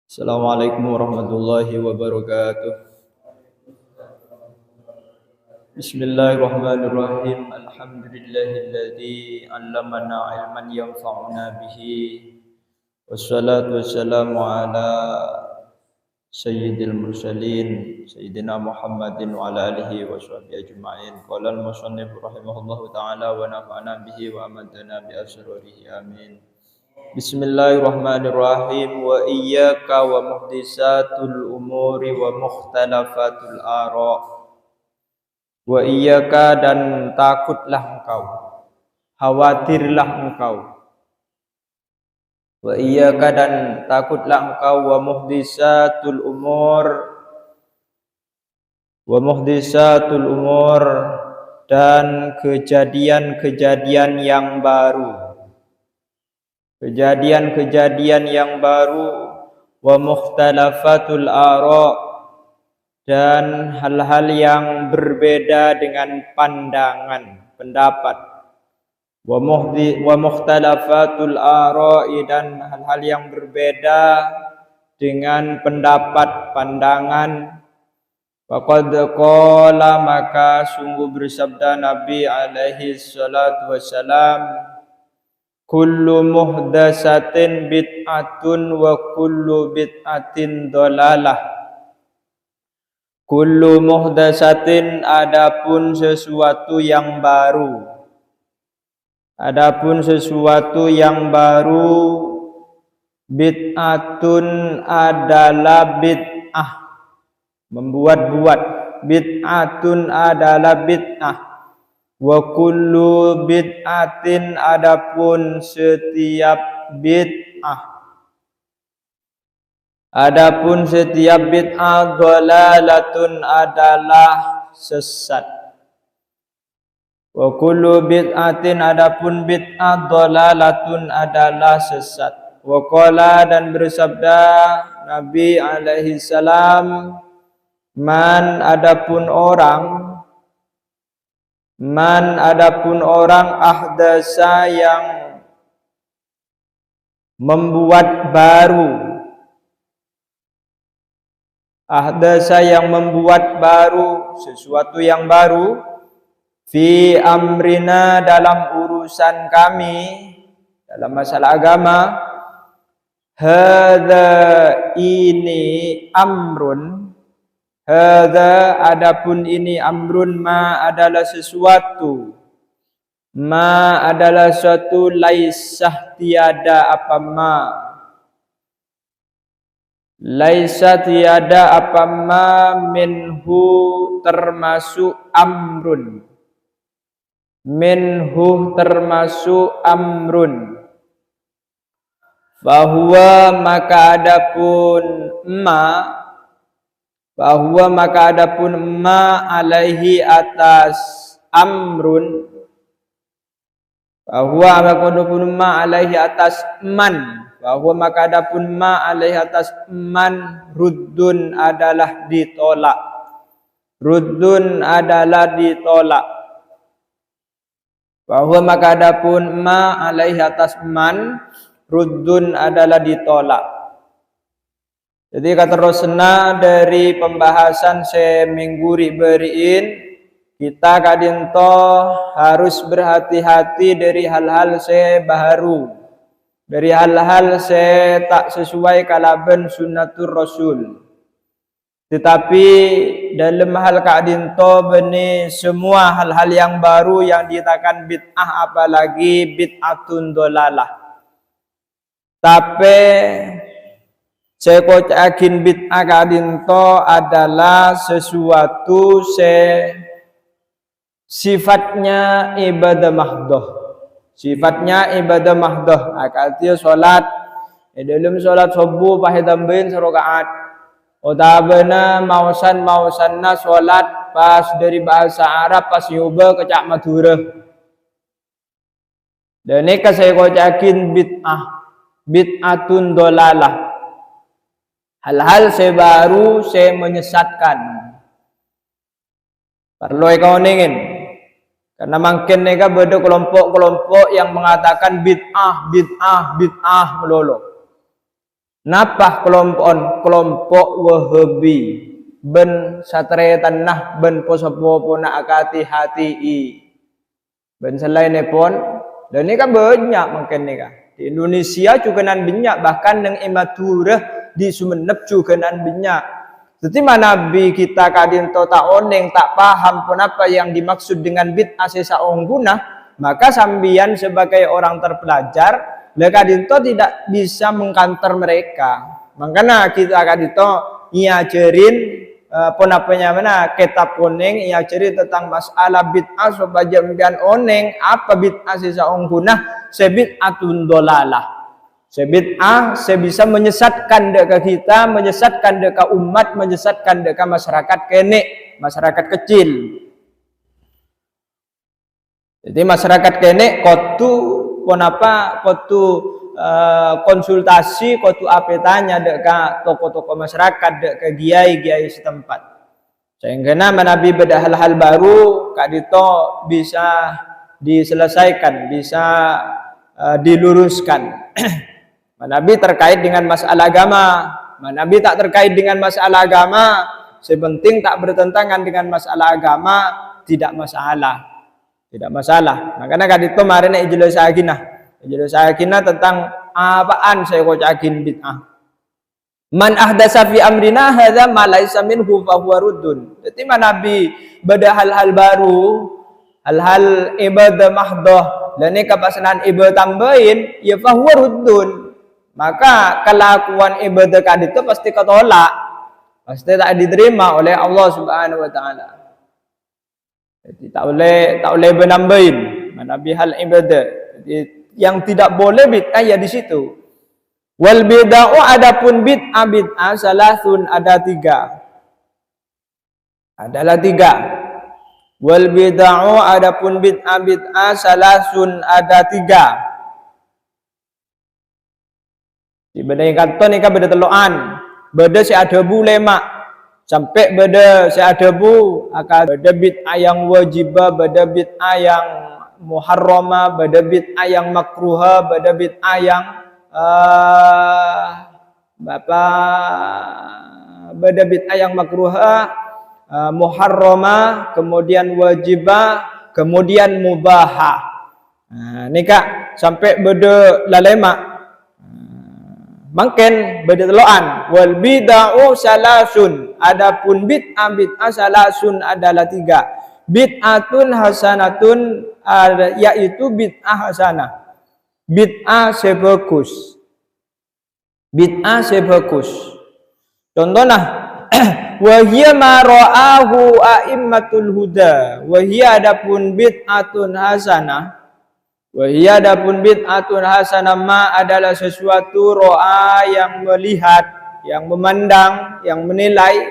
Assalamualaikum warahmatullahi wabarakatuh. Bismillahirrahmanirrahim. Alhamdulillahilladzi 'allamana 'ilman yanfa'una bihi. Wassalatu wassalamu ala sayyidil mursalin sayyidina Muhammadin wa ala alihi wa sahbihi ajma'in. Qala al-musannif rahimahullahu ta'ala wa nafa'ana bihi wa amadana bi asrarihi amin. Bismillahirrahmanirrahim. Wa iyyaka wa muhdisatul umuri wa mukhtalafatul ara'. Wa iyyaka, dan takutlah engkau, khawatirlah engkau. Wa iyyaka, dan takutlah engkau, wa muhdisatul umur, dan kejadian-kejadian yang baru. Kejadian-kejadian yang baru, wa mukhtalafatul ara', dan hal-hal yang berbeda dengan pandangan, pendapat. Wa mukhtalafatul ara'i, dan hal-hal yang berbeda dengan pendapat, pandangan. Faqad qala, maka sungguh bersabda Nabi alaihi salatu wassalam, kullu muhdatsatin bid'atun wa kullu bid'atin dhalalah. Kullu muhdatsatin, adapun sesuatu yang baru. Adapun sesuatu yang baru, bid'atun adalah bid'ah, membuat-buat. Bid'atun adalah bid'ah. Wa kullu bid'atin, adapun setiap bid'ah. Adapun setiap bid'ah, dhalalatun adalah sesat. Wa kullu bid'atin, adapun bid'ah, dhalalatun adalah sesat. Wa qala, dan bersabda Nabi alaihi salam, man, adapun orang ahdasa, yang membuat baru. Ahdasa, yang membuat baru, sesuatu yang baru. Fi amrina, dalam urusan kami, dalam masalah agama. Hadza, ini amrun. Hadza, adapun ini amrun, ma adalah sesuatu. Ma adalah suatu, laisah tiada apa ma. Laisa tiada apa ma, minhu termasuk amrun. Minhu termasuk amrun. Bahwa maka adapun ma, alaihi atas amrun. Bahwa maka adapun ma, alaihi atas man. Bahwa maka adapun ma, alaihi atas man, ruddun adalah ditolak. Ruddun adalah ditolak. Bahwa maka adapun ma, alaihi atas man, ruddun adalah ditolak. Jadi kata Rasulullah, dari pembahasan seminggu beriin, kita kadinto harus berhati-hati dari hal-hal baru. Dari hal-hal tak sesuai kalaban sunnatur Rasul. Tetapi dalam hal kadinto beni semua hal-hal yang baru yang dikatakan bid'ah, apalagi bid'atun dhalalah. Tapi saya kocakin bid'ah kadinto adalah sesuatu sifatnya ibadah mahdoh. Sifatnya ibadah mahdoh. Artinya solat, dalam solat subuh pahit tambahin serakaat. Otabana mausanna solat pas dari bahasa Arab pas nyoba ke Cak Madura. Dan ini saya kocakin bid'atun dhalalah. Hal-hal baru menyesatkan. Perlu kau ingin. Karena makin mereka ada kelompok-kelompok yang mengatakan bid'ah melulu. Napah kelompok Wahabi ben satre tanah ben posopo nak akati hati ben selain pon dan ini kan banyak mungkin nih kan di Indonesia juga nan banyak bahkan yang imaturah di Sumenep juga nan banyak. Jadi Nabi kita kadinto tak oneng tak paham pun apa yang dimaksud dengan bid'ah sesaong guna, maka sambian sebagai orang terpelajar lekadinto tidak bisa mengkanter mereka. Makanya kita kadinto nyajerin penapanya mana kitab oneng nyajerin tentang masalah bid'ah supaya jambian oneng apa bid'ah sesaong guna sebid'atun dolalah. Sebid'ah sebisa menyesatkan deka kita, menyesatkan deka umat, menyesatkan deka masyarakat kene, masyarakat kecil. Jadi masyarakat kene kotu konsultasi kotu apetanya deka toko-toko masyarakat deka giai setempat. Sehingga Nabi beda hal-hal baru kadito bisa diselesaikan, bisa diluruskan. Nabi terkait dengan masalah agama, Nabi tak terkait dengan masalah agama, sepenting tak bertentangan dengan masalah agama, tidak masalah. Tidak masalah. Makanya kan itu kemarin ijazah sakinah tentang apaan saya kocakin bid'ah. Man ahdasa fi amrina hadza ma laisa minhu fa huwa ruddun. Jadi Nabi beda hal-hal baru, hal-hal ibadah mahdoh, dan ini kepasangan ibadah tambahin, ya fa huwa ruddun. Maka kelakuan ibadah itu pasti ketolak, pasti tak diterima oleh Allah Subhanahu wa taala. Jadi tak boleh menambahin Nabi hal ibadah. Jadi, yang tidak boleh bid'ah ya di situ. Wal bid'ah adapun bid'ah salasun ada 3. Adalah 3. Wal bid'ah adapun bid'ah salasun ada 3. Di bedai kanton ni kan beda teloan, beda si ada bu lemak, sampai beda si ada bu akan beda bid'ah yang wajibah, beda bid'ah yang muharramah, beda bid'ah yang makruha, beda bid'ah yang beda bid'ah yang makruha, muharramah, kemudian wajibah, kemudian mubahah. Nah, ni kak sampai beda lalemak. Mungkin beda teloan. Wal bid'ah salasun. Adapun bid'ah salasun adalah 3. Bid'atun hasanatun yaitu bid'ah hasanah. Bid'ah sebagus. Bid'ah sebagus. Contohnya wa hiya ma ra'ahu a'immatul huda. Wa hiya adapun bid'atun hasanah. Wahia adapun bid'atun hasanah ma adalah sesuatu ro'a yang melihat, yang memandang, yang menilai.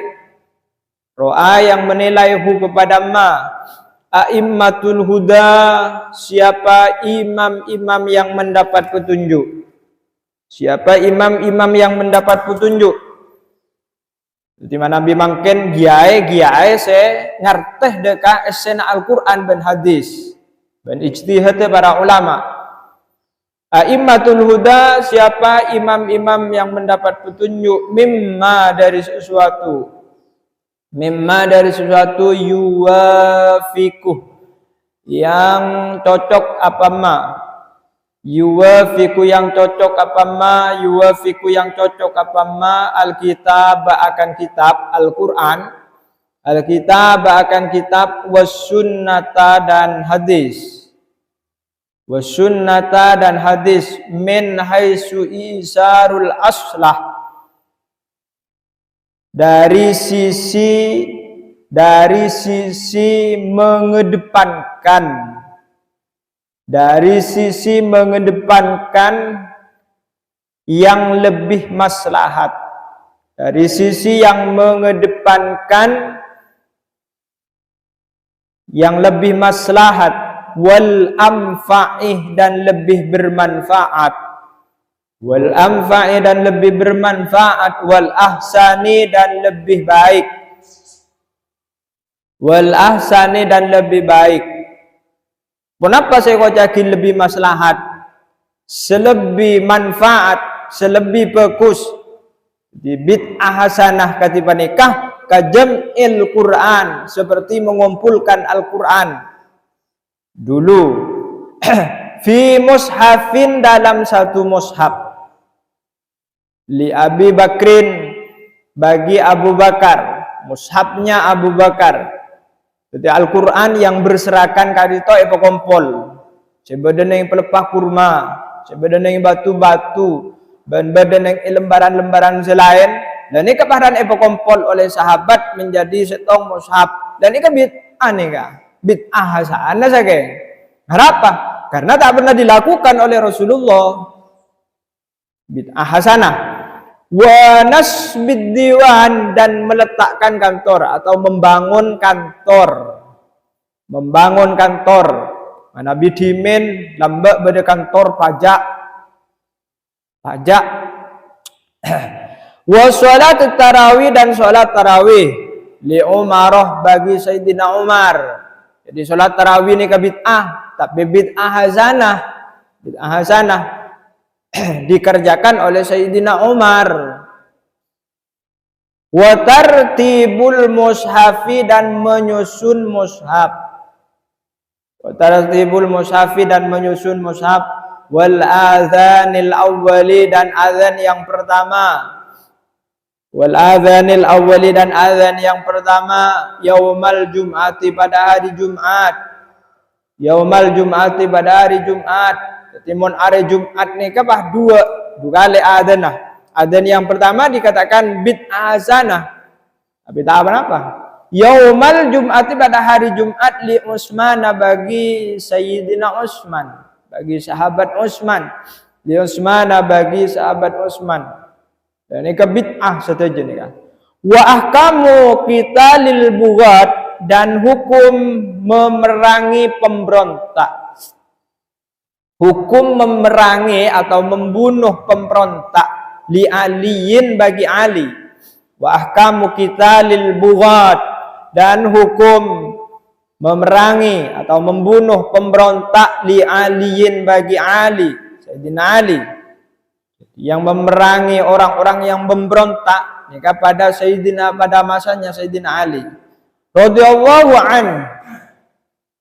Ro'a yang menilai hu kepada ma. A'immatul huda, siapa imam-imam yang mendapat petunjuk. Siapa imam-imam yang mendapat petunjuk. Di mana Nabi mangken giai se ngarteh deka esena Al-Qur'an dan hadis. Dan ijtihad para ulama. A'immatul huda siapa imam-imam yang mendapat petunjuk mimma dari sesuatu. Mimma dari sesuatu yuwafiquh yang cocok apa ma. Yuwafiqu yang cocok apa ma, yuwafiqu yang cocok apa ma alkitab akan kitab Al-Qur'an. Alkitab akan kitab wasunnata dan hadis. Wasunnata dan hadis min haitsu isarul aslah. Dari sisi mengedepankan. Dari sisi mengedepankan yang lebih maslahat. Dari sisi yang mengedepankan yang lebih maslahat wal amfa'ih dan lebih bermanfaat wal amfa'ih dan lebih bermanfaat wal ahsani dan lebih baik wal ahsani dan lebih baik. Kenapa saya kocakin lebih maslahat, selebih manfaat, selebih bagus, Di bid'ah hasanah katiba nikah kajam'il Quran, seperti mengumpulkan Al-Quran dulu fi mushafin, dalam satu mushaf, li Abi Bakrin, bagi Abu Bakar, mushafnya Abu Bakar. Jadi Al-Quran yang berserakan kadito epo kompol, sebedene yang pelepah kurma, sebedene yang batu-batu, dan badan yang lembaran-lembaran selain, dan ini kepadan epo kompol oleh sahabat menjadi setong mushaf, dan ini bid'ah nih kak, bid'ah hasanah saja. Kenapa? Karena tak pernah dilakukan oleh Rasulullah. Bid'ah hasanah. Wa nasbid diwan, dan meletakkan kantor atau membangun kantor. Membangun kantor. Mana bidimin lambak pada kantor pajak. Wa sholat tarawih, dan sholat tarawih li Umarah, bagi Sayyidina Umar. Jadi sholat tarawih ini ke bid'ah, tapi bid'ah hasanah. Bid'ah hasanah dikerjakan oleh Sayyidina Umar. Wa tartibul mushafi, dan menyusun mushaf. Wa tartibul mushafi, dan menyusun mushaf. Wal adzanil awwali, dan azan yang pertama. Wal adzanil awwali, dan azan yang pertama. Yaumal jum'ati, pada hari Jumat. Yaumal jum'ati, pada hari Jumat. Timun hari Jumat nih kapah dua kali adzan lah. Adzan yang pertama dikatakan bid'ah hasanah. Tapi tak apa-apa. Yaumal jum'ati, pada hari Jumat, li Utsman, bagi Sayyidina Utsman. Bagi sahabat Utsman, li Utsman, bagi sahabat Utsman. Dan ini ke bid'ah setuju nih kan. Wa ahkamu qitalil bughat, dan hukum memerangi pemberontak. Hukum memerangi atau membunuh pemberontak, li aliyin, bagi Ali. Wa ahkamu qitalil bughat, dan hukum memerangi atau membunuh pemberontak, li aliyin, bagi Ali, Sayyidina Ali, yang memerangi orang-orang yang memberontak ya, pada Sayyidina, pada masanya Sayyidina Ali radhiyallahu an.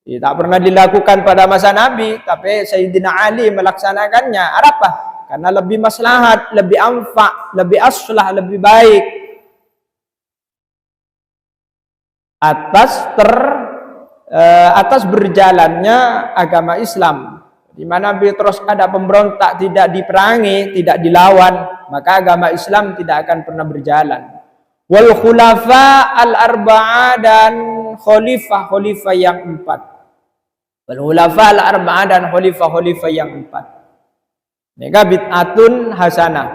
Tak pernah dilakukan pada masa Nabi, tapi Sayyidina Ali melaksanakannya. Apa? Karena lebih maslahat, lebih anfa, lebih aslah, lebih baik atas berjalannya agama Islam. Di mana terus ada pemberontak tidak diperangi, tidak dilawan, maka agama Islam tidak akan pernah berjalan. Wal khulafa al arba'ah, dan khalifah yang 4. Wal khulafa al arba'ah, dan khalifah yang 4. Nika bid'atun hasanah.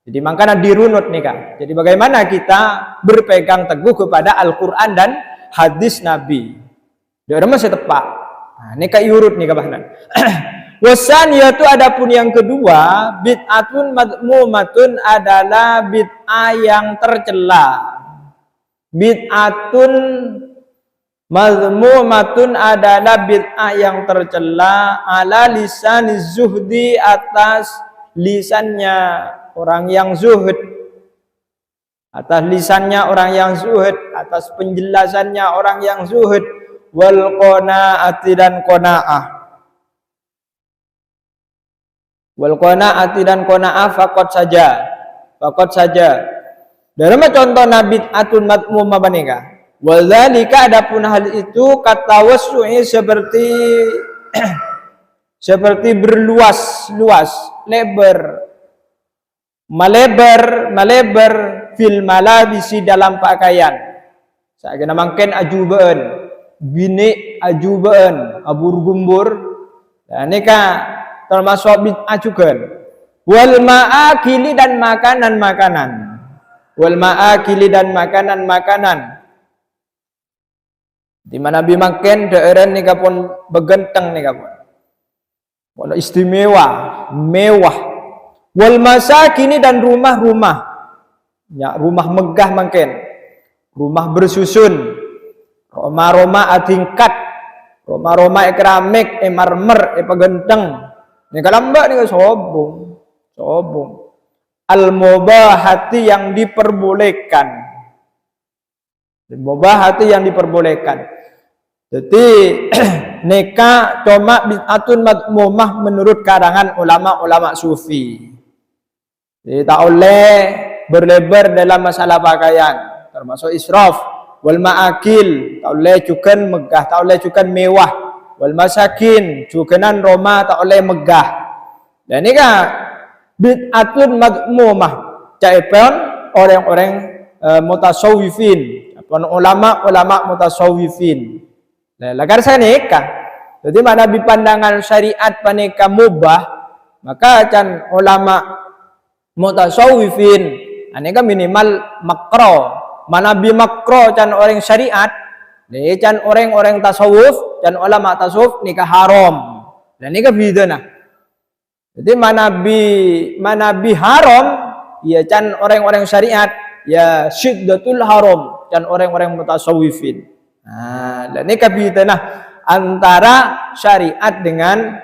Jadi makanya dirunut nika. Jadi bagaimana kita berpegang teguh kepada Al-Qur'an dan hadis Nabi. Dia masih tepat. Nah, ini kayak urut nih kabahan. Wasan yaitu adapun yang kedua, bid'atun madmumatun adalah bid'ah yang tercela. Bid'atun madmumatun adalah bid'ah yang tercela ala lisan zuhdi, atas lisannya orang yang zuhud. Atas lisannya orang yang zuhud, atas penjelasannya orang yang zuhud. Wal qanaati, dan qanaah. Wal qanaati, dan qanaah faqat saja. Dalam contoh bid'atun madmumah banika. Wa dzalika, adapun hal itu katawassu'i, seperti berluas-luas, melebar fil malabisi, dalam pakaian. Saya kena mangken ajuban, bini ajuban, abur gumbur. Dan ini termasuk bid'ah juga. Wal ma'akili, dan makanan-makanan. Wal ma'akili, dan makanan-makanan. Di mana bimaken daerah ni kapun begenteng ni kapun. Wala istimewa, mewah. Wal masakini, dan rumah-rumah. Ya, rumah megah mangken. Rumah bersusun. Roma-roma atingkat. Roma-roma keramik, marmer, pagenteng. Ni kalambak ni sobong. al-mubahati yang diperbolehkan. Mubahati yang diperbolehkan. Jadi nikah cuma bid'atun madmumah menurut karangan ulama-ulama sufi. Jadi tak boleh berlebar dalam masalah pakaian, termasuk israf, wal ma'akil, tak boleh cukan megah, tak boleh cukan mewah, wal masakin, cukanan Roma tak boleh megah. Dan ini kan bid'atun madmumah, caipon orang-orang mutasawwifin, ulama-ulama mutasawwifin. Nah, lagar saya nikah. Jadi mana bi pandangan syariat panika mubah, maka can ulama mutasawwifin aneka minimal makro. Mana bi makro can orang syariat, ni can orang-orang tasawuf, can ulama tasawuf nikah haram. Dan nikah beda nah. Jadi mana bi haram, ya can orang-orang syariat, ya syiddatul haram, can orang-orang mutasawwifin. Nah, dan ini kabitana antara syariat dengan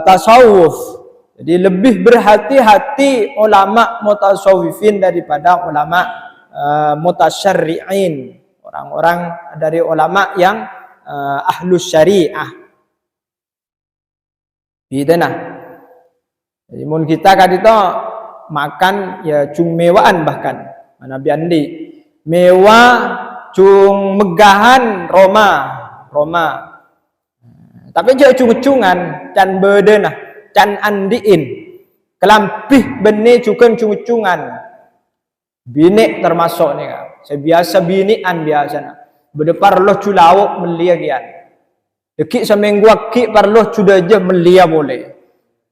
tasawuf. Jadi lebih berhati-hati ulama mutasawwifin daripada ulama mutasyarri'in, orang-orang dari ulama yang ahlus syariah. Bitana. Jadi mun kita kadito makan ya cung mewaan bahkan mana biandi mewah cung megahan Roma. Tapi je cung-cungan can bedenah, can andiin. Kelampih benih cukan cung-cungan. Bini termasuk ni kan. Sebiasa binian biasa nah. Bede parloh culawuk melia kian. Deki seminggu ki parloh sudah je melia boleh.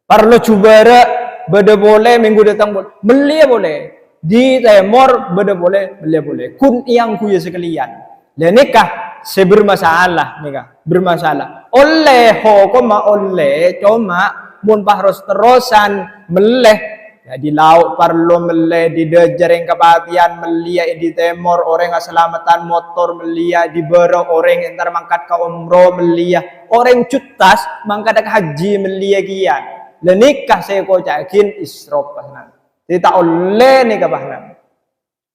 Parloh cubara bede boleh minggu datang boleh. Melia boleh. Di Timor beda boleh, beliau boleh. Kun yang kuya sekalian. Dan nikah sebermasalah nikah, bermasalah. Oleh hokoma oleh cuma mun pahros terusan meleh. Ya di laut parlo meleh, di dejereng kepatian melia di Timor orang keselamatan motor melia di bero orang entar mangkat ke umroh melia. Orang cutas mangkat ke haji melia kian. Dan nikah saya kocakin israf pasnan. Tidak oleh ni kapahna.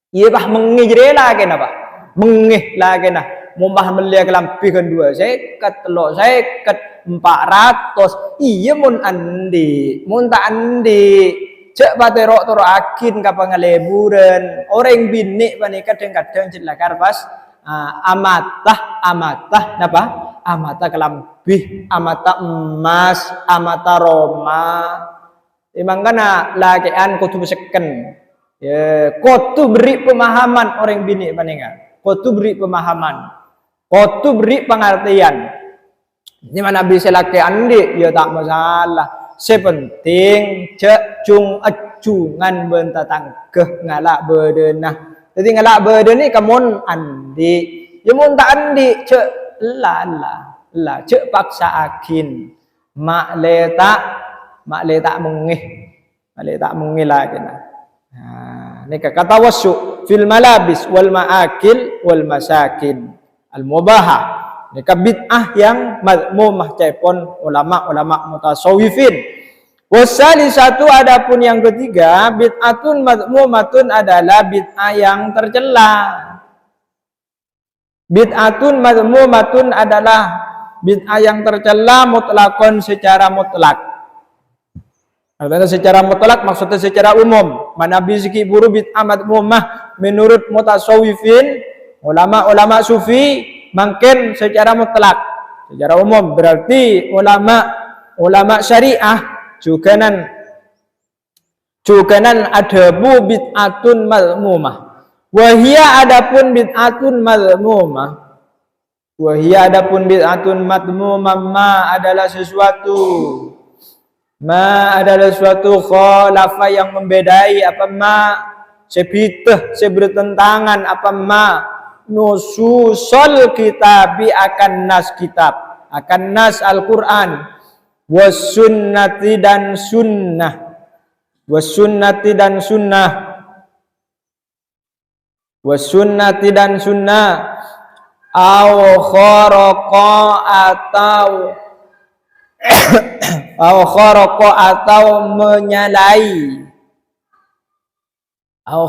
Ia bah mengijre lagi na bah. Mengih lagi nah. Mumbah melia kelampi kedua saya telok saya 400. Iya mun andi, mun tak andi. Cek baterok toro akin kapang leburan. Orang bini pani kadang-kadang celakar pas amatah napa? Amatah kelampi, amatah emas, amatah Roma. Emang kana lakian kutu beseken. Ya, kutu beri pemahaman orang bini paningan. Kutu beri pemahaman. Kutu beri pengertian. Ini mana bisa lakian di, ya tak masalah. Sepenting cek cung acungan bentatang ke ngalak bedenah. Jadi ngalak beden ni kamun andi. Ya mun tak andi cek lah cek paksa akin. Mak le tak mengih lagi nah. Ini kata wasu fil malabis wal ma'akil wal masakin al mubahah. Ini bid'ah yang madmumah caipon ulama mutasawwifin. Wasali satu adapun yang ketiga bid'atun madmumatun adalah bid'ah yang tercela. Bid'atun madmumatun adalah bid'ah yang tercela mutlakon secara mutlak. Artinya secara mutlak maksudnya secara umum. Mana bizki buru bid'ah madmumah menurut mutasawwifin, ulama-ulama sufi mungkin secara mutlak, secara umum. Berarti ulama syariah cukanan adabu bid'atun madmumah. Wahia adapun bid'atun madmumah. Wahia adapun bid'atun madmumah ma adalah sesuatu adalah suatu khalafa yang membedai apa sebitah sebertentangan apa nususul kitabi akan nas kitab, akan nas Al-Quran, wasunnati dan sunnah, wasunnati dan sunnah, wasunnati dan sunnah, au kharaqa atau menyalahi Aw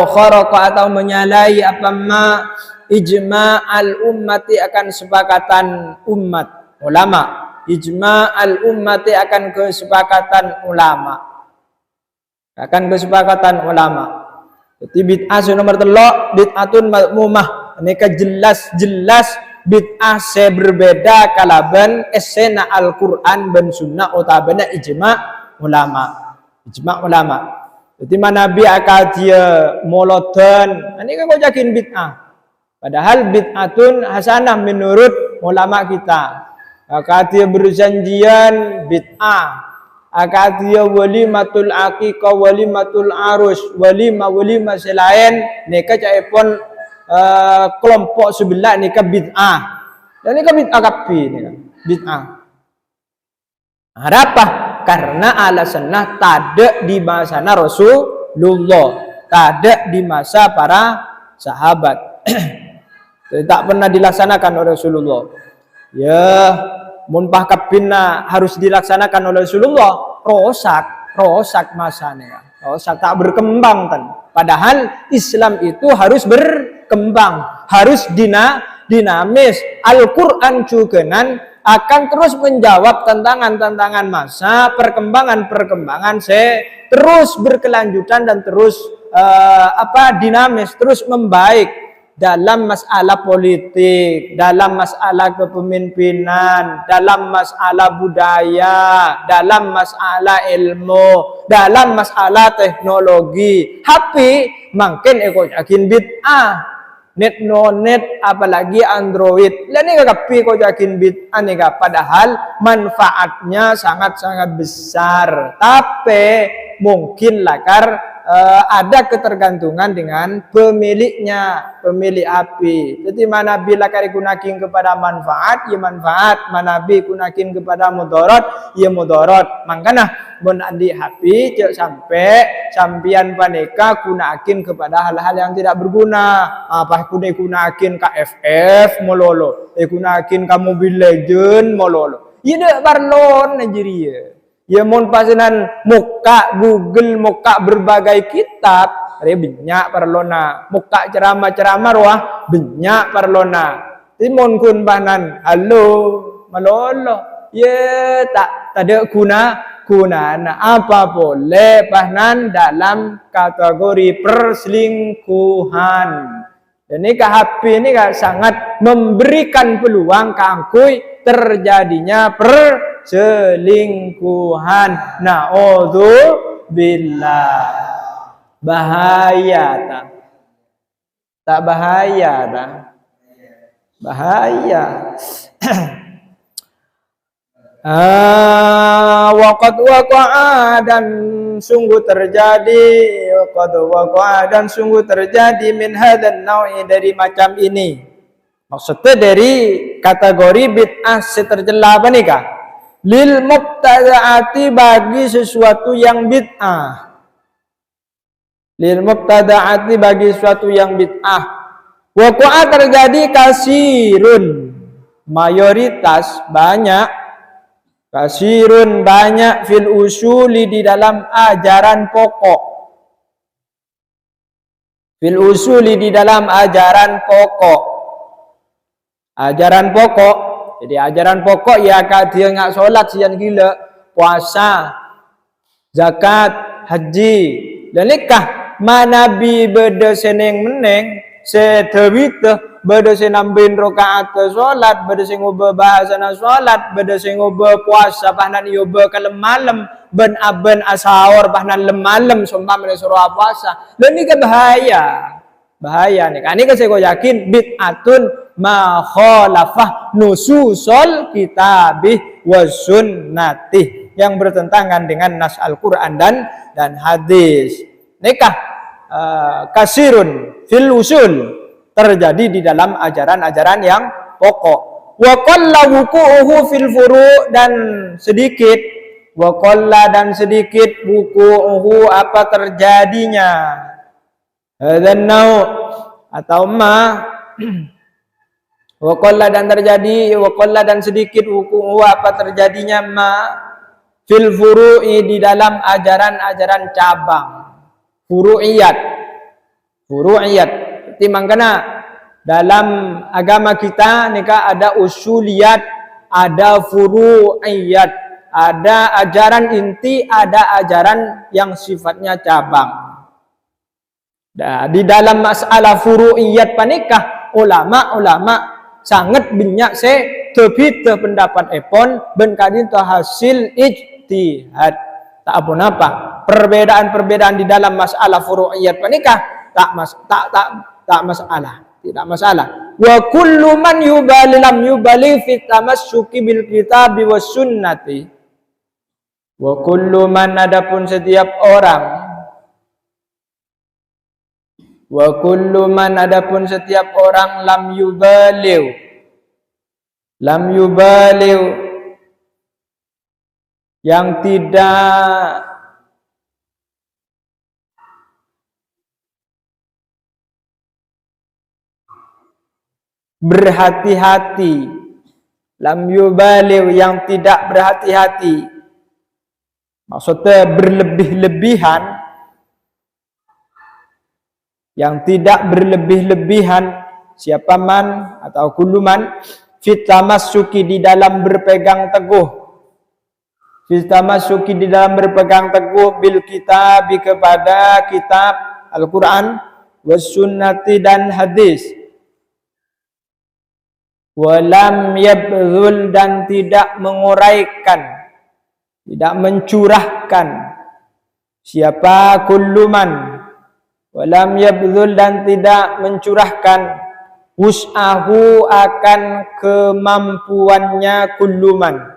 kharaqa atau menyalahi apa ma ijma'al ummati akan kesepakatan umat ulama. Ijma'al ummati akan kesepakatan ulama. Akan kesepakatan ulama. Jadi bid'ah nomor 3 bid'atun madmumah. Nika jelas-jelas bid'ah se berbeda kalaban esena Al-Qur'an ben sunnah utabana ijma' ulama. Ijma' ulama. Jadi mana Nabi akal dia molodan, ini kan kau yakin bid'ah. Padahal bid'atun hasanah menurut ulama kita. Akal dia berjanjian bid'ah. Akal dia walimatul aqiqah, walimatul arus, walima selain nika caipun kelompok sebelah nika bid'ah. Dan nika bid'ah kapi nika bid'ah. Apa? Karena alasannya tidak di masa Rasulullah, tidak di masa para sahabat. Tak pernah dilaksanakan oleh Rasulullah. Ya, munpah kapinna harus dilaksanakan oleh Rasulullah. Rosak masanya. Rosak tak berkembang kan. Padahal Islam itu harus berkembang, harus dinamis. Al-Qur'an juga akan terus menjawab tantangan-tantangan masa, perkembangan-perkembangan terus berkelanjutan dan terus dinamis, terus membaik dalam masalah politik, dalam masalah kepemimpinan, dalam masalah budaya, dalam masalah ilmu, dalam masalah teknologi. Tapi makin yakin bid'ah. Net no net apalagi Android. Lah ni kapi kau yakin bid'ah ni padahal manfaatnya sangat-sangat besar. Tapi mungkin lakar ada ketergantungan dengan pemiliknya, pemilik api. Jadi mana bila kari gunakin kepada manfaat, ya manfaat. Mana bi gunakin kepada mudarat, ya mudarat. Makanya bon andi api cek sampai sampian paneka gunakin kepada hal-hal yang tidak berguna. Apa gunakin KFF mololo, gunakin ka Mobile Legend mololo. Ida barlon Nigeria. Ya mon pasinan muka Google, muka berbagai kitab, banyak parlona. Muka ceramah-ceramah roh, banyak parlona. Timon kun banan, halo, malolo. Ya tak ada guna apa boleh bahnan dalam kategori perselingkuhan. Dan ini HP ini sangat memberikan peluang kangkui terjadinya perselingkuhan. Na'udzubillah. Bahaya tak? Tak bahaya tak? Bahaya. Waqad waqa'a dan sungguh terjadi, waqad waqa'a dan sungguh terjadi min hadan nau'i dari macam ini. Maksudnya dari kategori bid'ah tercela apa nih kak? Lil mubtada'ati bagi sesuatu yang bid'ah. Lil mubtada'ati bagi sesuatu yang bid'ah. Waqa'a terjadi kasirun, mayoritas banyak, kasirun banyak fil usuli di dalam ajaran pokok. Fil usuli di dalam ajaran pokok. Ajaran pokok. Jadi ajaran pokok ya kak dia nggak sholat sian gila, puasa, zakat, haji, dan nikah. Manabi beda seneng meneng, setewita beda senambin rokaat sholat, beda sengubah bahasana sholat, beda sengubah puasa, bahnan yoba kalem malam, ben aben asawar bahnan lem malam, sumpah menesuruh puasa. Dan ini bahaya. Bahaya nih. Ini kan saya yakin bid'atun ma khalafah nususul kitabih was sunnatih, yang bertentangan dengan nas Al-Qur'an dan hadis. Nikah kasirun fil usul terjadi di dalam ajaran-ajaran yang pokok. Wa qalla wuqu'uhu fil furu' dan sedikit, wa qalla dan sedikit wuqu'uhu apa terjadinya. Dan nau atau ma waqalla dan terjadi, waqalla dan sedikit wuku apa terjadinya ma fil furu'i di dalam ajaran-ajaran cabang. furu'iyat. Timangkana dalam agama kita nika ada usuliyat, ada furu'iyat, ada ajaran inti, ada ajaran yang sifatnya cabang. Di dalam masalah furu'iyat panikah ulama sangat banyak tapi pendapat epon ben kadin hasil ijtihad. Tak apa perbedaan di dalam masalah furu'iyat panikah tak masalah, tidak masalah. Wa kullu man yubali fi tamassuki bil kitabi was sunnati. Wa kullu man, adapun setiap orang, adapun setiap orang lam yubaliw yang tidak berhati-hati, lam yubaliw yang tidak berhati-hati, maksudnya berlebih-lebihan, yang tidak berlebih-lebihan, siapa man atau kuluman fit tamassuki di dalam berpegang teguh, bil kitab kepada kitab Al-Quran, was sunnati dan hadis, walam yabzul dan tidak menguraikan, tidak mencurahkan, siapa kuluman, walam yabzul dan tidak mencurahkan, wus'ahu akan kemampuannya kuluman,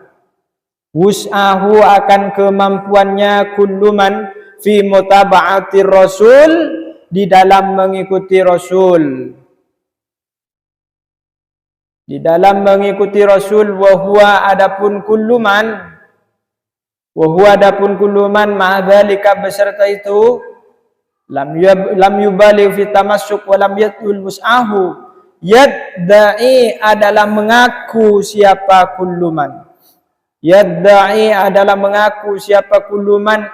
fi mutaba'ati rasul di dalam mengikuti rasul, wa huwa adapun kuluman ma'adzalika beserta itu lam yubali fi tamassuk wa lam yatul wus'ahu, yadda'i adalah mengaku siapa kuluman,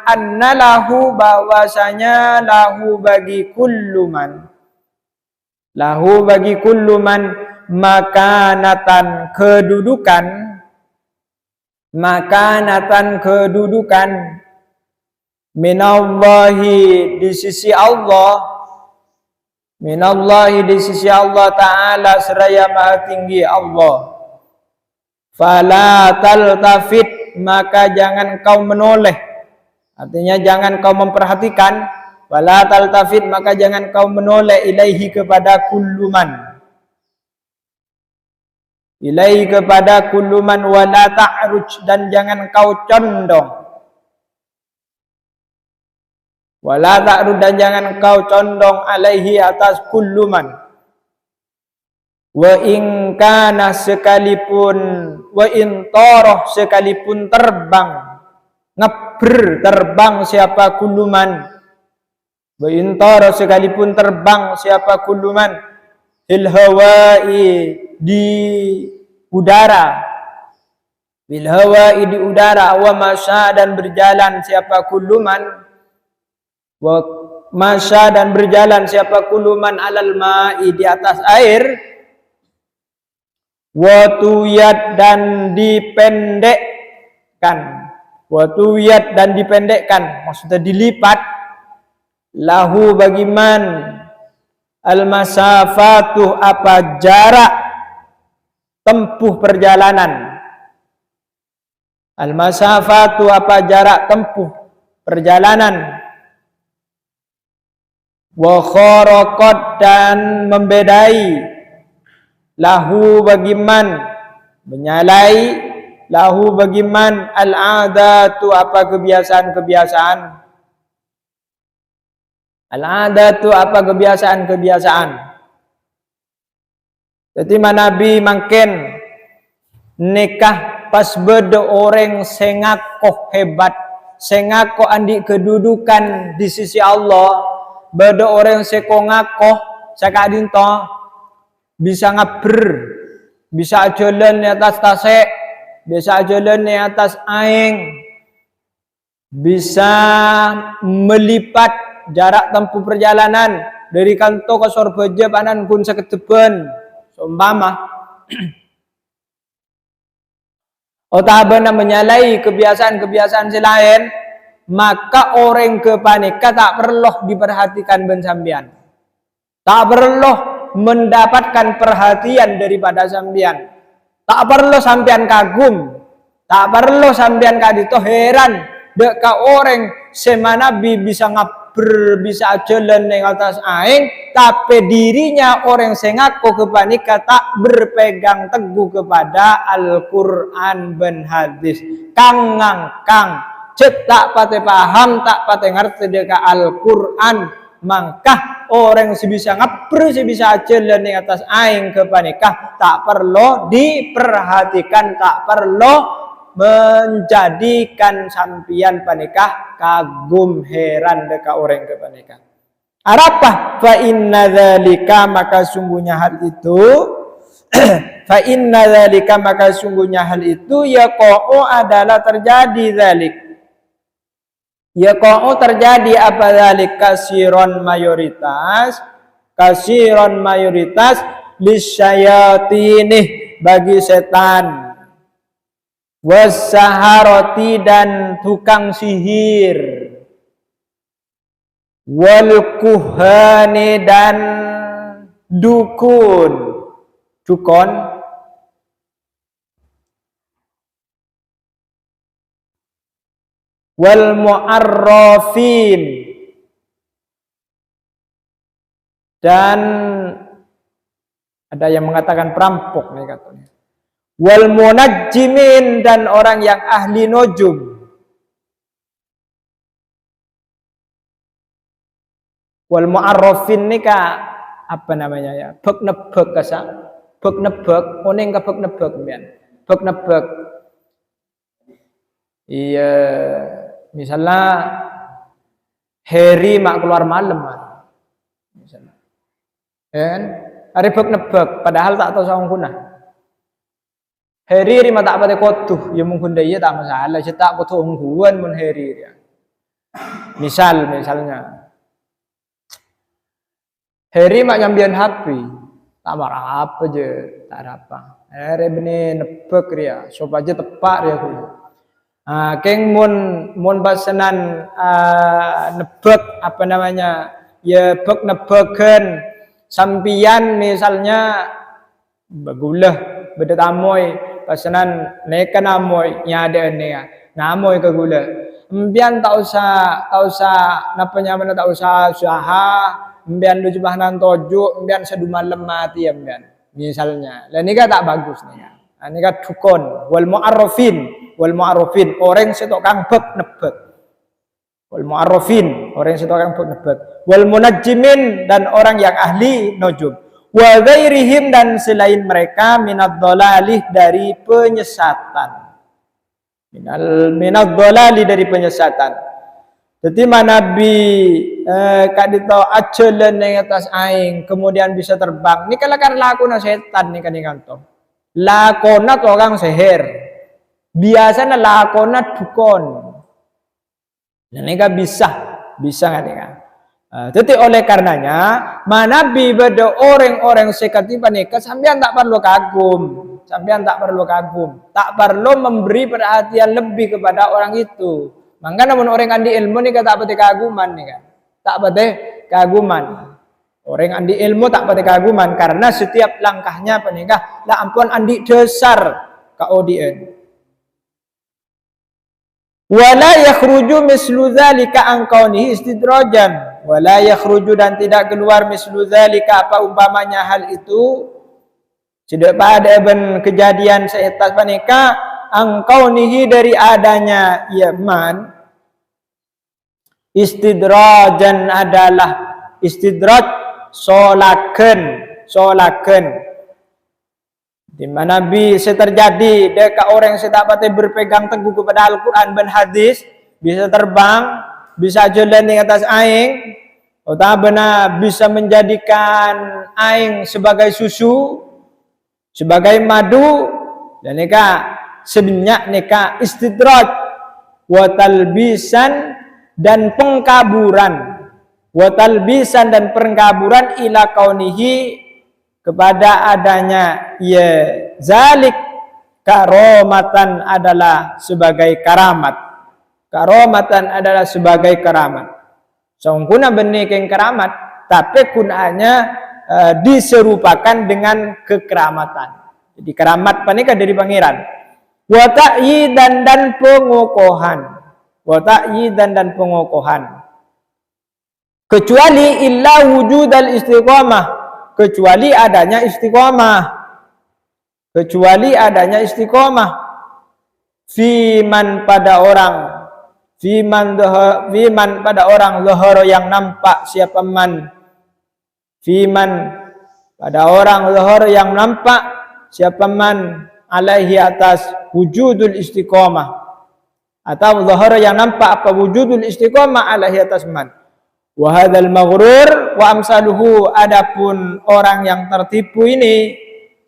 annalahu bahwasanya lahu bagi kuluman makanatan kedudukan minallahi di sisi Allah Ta'ala seraya maha tinggi Allah. Fala taltafit, maka jangan kau menoleh, artinya jangan kau memperhatikan. Fala taltafit, maka jangan kau menoleh ilaihi kepada kuluman, wala ta'ruj dan jangan kau condong, alaihi atas kuluman. Wa in kana sekalipun terbang terbang siapa kuluman, fil hawai di udara, wa masya dan berjalan siapa kuluman, alal ma'i di atas air, wa tuyat dan dipendekkan, maksudnya dilipat, lahu bagiman al-masafatu apa jarak tempuh perjalanan, wa kharaqat dan membedai, lahu bagiman menyalai, al-adatu apa kebiasaan. Jadi Nabi mangken nikah pas beda orang sengakoh hebat, sengakoh andi kedudukan di sisi Allah, beda orang sekongakoh sakadinto bisa ngaber, bisa jalan di atas tasek, bisa jalan di atas aing, bisa melipat jarak tempuh perjalanan dari kantor ke Sorbeja panan kun saketeben seumpama otabana menyalahi kebiasaan-kebiasaan selain, maka orang kepanika tak perlu diperhatikan ben sambian. Tak perlu mendapatkan perhatian daripada sambian. Tak perlu sambian kagum. Tak perlu sambian kadito heran dek ka orang semana bisa ngaber bisa jalan ning atas aing, tapi dirinya orang sengako kepanika tak berpegang teguh kepada Al-Qur'an ben hadis. Kang cek tak pate paham, tak pate ngerti deka Al-Qur'an, mangkah orang sebisa ngaber sebisa jalan di atas aing kepanikah tak perlu diperhatikan, tak perlu menjadikan sampian panikah kagum heran deka orang kepanikah. Arapah fa inna dzalika maka sungguhnya hal itu fa inna dzalika maka sungguhnya hal itu yaqa'u adalah terjadi dzalik. Yaqa'u terjadi apa dzalik kasiron mayoritas lisyayatinih bagi setan wasaharati dan tukang sihir wal kuhani dan dukun wal mu'arrafin dan ada yang mengatakan perampok nih katanya. Wal munajjimin dan orang yang ahli nujum. Wal mu'arrafin nih apa namanya ya? Bek nebek kasa. Bek nebek, oning ka bek nebek mbian. Bek nebek. Iya, misalnya Harry mak keluar malam misalnya. Ya kan? Hari bek nebek padahal tak tahu sawang kuna. Harry rima tak pate kotuh, ya mungkin dia tak masalah, cetak kotuh ungguan mun Harry ya. Misalnya Harry mak nyambian HP, tak marah apa je, tak ada apa. Harry benih nebek dia, sop aja tepak dia kudu. Keng mun basenan nebek apa namanya ya bek nebeken sampian misalnya bagulah beda tamoy basenan neka namoy nyada nia namoy ke gula mbian tak usah napanya mana tak usah usaha mbian lu jubahnan tojo mbian sedu malam mati ya mbian misalnya lah nika tak bagus nih nika dukun wal mu'arrafin orang setokang bek nebek wal mu'arrafin orang setokang bek nebek wal munajjimin dan orang yang ahli nujum wa ghairihim dan selain mereka minad dhalalih dari penyesatan minad dhalali dari penyesatan. Jadi Nabi kadito acelen yang atas aing kemudian bisa terbang. Ini kan lakona setan nih kan kanto. Lakona orang seher. Biasanya lakona dukun. Dan ini kan bisa kan kan. Jadi oleh karenanya Nabi beda orang-orang sekatiba nikah sampean tak perlu kagum, tak perlu memberi perhatian lebih kepada orang itu. Maka namun orang andi ilmu nih tak pati kaguman nih kan, tak pati kaguman. Orang andi ilmu tak pati kaguman karena setiap langkahnya penikah lah ampun andi dasar kaudien. Wala yakhruju mislu dzalika an kaunihi istidrajan. Wala yakhruju dan tidak keluar mislu dzalika apa umpamanya hal itu tidak pada kejadian seetas panika an kaunihi dari adanya iman. Istidrajan adalah istidraj solaken di mana bisa terjadi deka orang yang dapat berpegang teguh kepada Al-Quran dan hadis bisa terbang, bisa jalan di atas aing, atau benar bisa menjadikan aing sebagai susu, sebagai madu, dan neka sebanyak neka istidraj wa talbisan dan pengkaburan wa talbisan dan pengkaburan ila kaunihi kepada adanya zalik karomatan adalah sebagai karamat. Karomatan adalah sebagai karamat. Sungguhnya benih keng karamat, tapi gunanya diserupakan dengan kekeramatan. Jadi keramat panika dari pangeran. Wa ta'yidan dan pengokohan. Wa ta'yidan dan pengokohan. Kecuali illa wujudal istiqamah, kecuali adanya istiqamah. Kecuali adanya istiqamah. Fiman pada orang, fiman pada orang zuhur yang nampak siapa man. Fiman pada orang zuhur yang nampak siapa man alaihi atas wujudul istiqamah, atau zuhur yang nampak apa wujudul istiqamah alaihi atas man. Wa hadzal maghrur wa amsaluhu, adapun orang yang tertipu ini,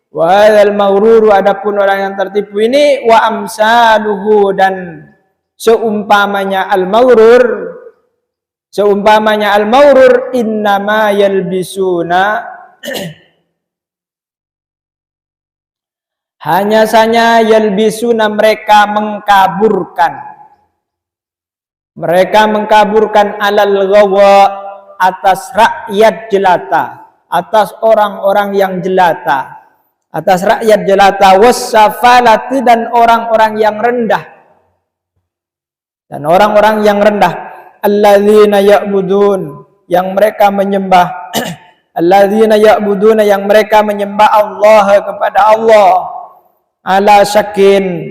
wa hadzal maghrur, adapun orang yang tertipu ini, wa amsaluhu dan seumpamanya al-maghrur, seumpamanya al-maghrur, innama yalbisuna hanya saja yalbisuna mereka mengkaburkan alal ghawa atas rakyat jelata, atas orang-orang yang jelata, atas rakyat jelata, wassafalati dan orang-orang yang rendah, dan orang-orang yang rendah. Alladzina ya'budun, yang mereka menyembah alladzina ya'buduna, yang mereka menyembah Allah kepada Allah, ala syakin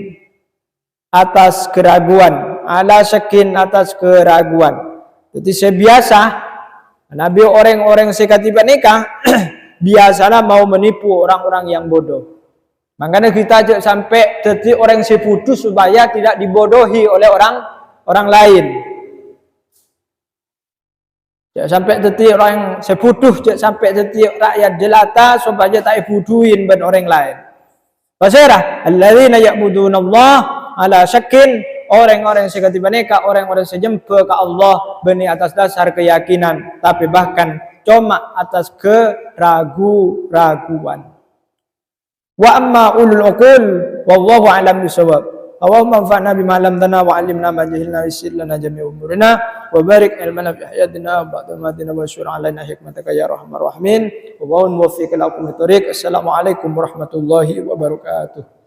atas keraguan, ala syakin atas keraguan. Jadi sebiasa Nabi orang-orang sekatiba nikah biasalah mau menipu orang-orang yang bodoh. Makanya kita jangan sampai jadi orang seputus supaya tidak dibodohi oleh orang lain. Jangan sampai jadi orang seputus, jangan sampai jadi rakyat jelata supaya tak ibuduin ben orang lain. Pasirah alladzina ya'buduna Allah ala syakin, orang-orang sekatiba nikah, orang-orang sejempe ke Allah beni atas dasar keyakinan, tapi bahkan cuma atas keraguan. Wa amma ulul uqul wallahu a'lam bisawab. Allahumma anfa'na bima 'allamtana wa 'allimna ma jahilna wa yassir lana jami'a umurina wa barik ilmana fi hayatina wa ba'da matina wa syur 'alaina hikmataka ya arhamar rahimin wa muwaffiq lakum fi thariq. Assalamualaikum warahmatullahi wabarakatuh.